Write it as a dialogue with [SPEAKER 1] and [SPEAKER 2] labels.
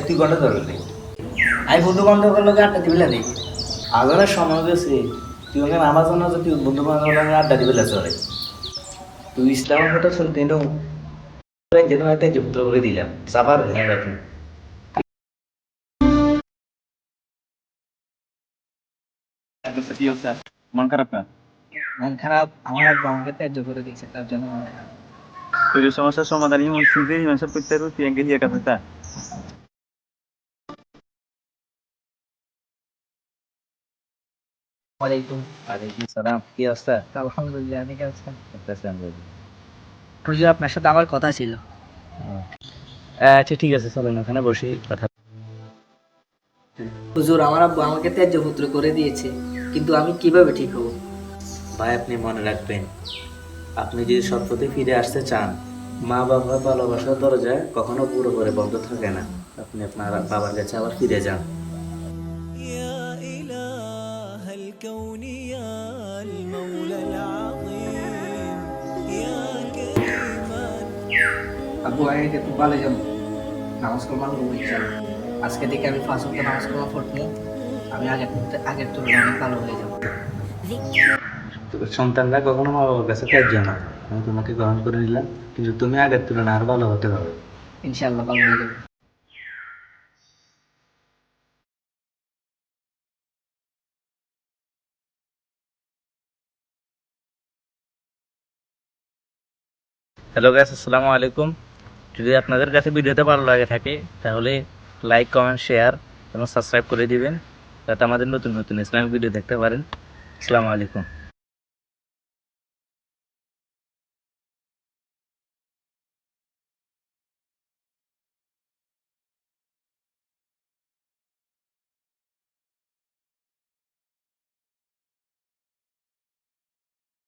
[SPEAKER 1] তুই ঘন্টা ধরবে নেই
[SPEAKER 2] আমি বন্ধু বান্ধবের লোক আড্ডা দিবি না দেখি।
[SPEAKER 1] আজানের সময় গেছে, তুই ওখানে আমার জন্য তুই বন্ধু বান্ধব আড্ডা দিবে চলে। তুই ইসলামের কথা শুনতে নো যেন একটা যুক্ত করে দিলাম সাবার হ্যাঁ রাখুন।
[SPEAKER 3] কি হচ্ছে? মন খারাপ না?
[SPEAKER 2] মন খারাপ, আমার আব্বা আমাকে ত্যায্য করে দিয়েছে, তার জন্য মন খারাপ।
[SPEAKER 3] তোর এই সমস্যার সমাধান ইমাম সুজে ইমাম সাহেব করতে পারবো, তুই এঙ্গে দিয়ে কাছে তা।
[SPEAKER 2] ওয়ালাইকুম।
[SPEAKER 1] ওয়ালাইকুম সালাম, কি অবস্থা?
[SPEAKER 2] আলহামদুলিল্লাহ, আমি কেমন আছেন?
[SPEAKER 1] আলহামদুলিল্লাহ।
[SPEAKER 2] হুজুর, আপনার সাথে আমার কথা ছিল।
[SPEAKER 1] আচ্ছা ঠিক আছে, চলেন ওখানে বসে কথা।
[SPEAKER 2] হুজুর, আমার আব্বু আমাকে ত্যায্য পুত্র করে দিয়েছে, কিন্তু আমি কিভাবে ঠিক হব?
[SPEAKER 1] ভাই আপনি মনে রাখবেন, আপনি যদি সৎ পথে ফিরে আসতে চান, মা বাবার ভালোবাসার দরজা কখনো পুরোপুরি বন্ধ থাকে না। আপনি আপনার বাবার কাছে আবার ফিরে যান।
[SPEAKER 4] يا إله الكون يا المولى العظيم يا كريما
[SPEAKER 2] আব্বু, আমি খুব ভালো যাবো, নামাজ কালাম করবো ইনশাআল্লাহ। আজকে থেকে আমি 5 ওয়াক্ত নামাজ কালাম পড়বো। আমি আগের তুলনায় অনেক ভালো হয়ে যাবো।
[SPEAKER 1] তো সন্তানরা কখনো মা বাবার কাছে ত্যায্য না। আমি তোমাকে গ্রহণ করে নিলাম, কিন্তু তুমি আগের তুলনায় আরো ভালো হতে হবে।
[SPEAKER 2] ইনশাআল্লাহ ভালো হয়ে যাবো।
[SPEAKER 1] হ্যালো গাইস, আসসালামু আলাইকুম। যদি আপনাদের কাছে ভিডিওতে ভালো লাগে থাকে তাহলে লাইক, কমেন্ট, শেয়ার এবং সাবস্ক্রাইব করে দিবেন, যাতে আমাদের নতুন নতুন ইসলামিক ভিডিও দেখতে পারেন। আসসালামু আলাইকুম।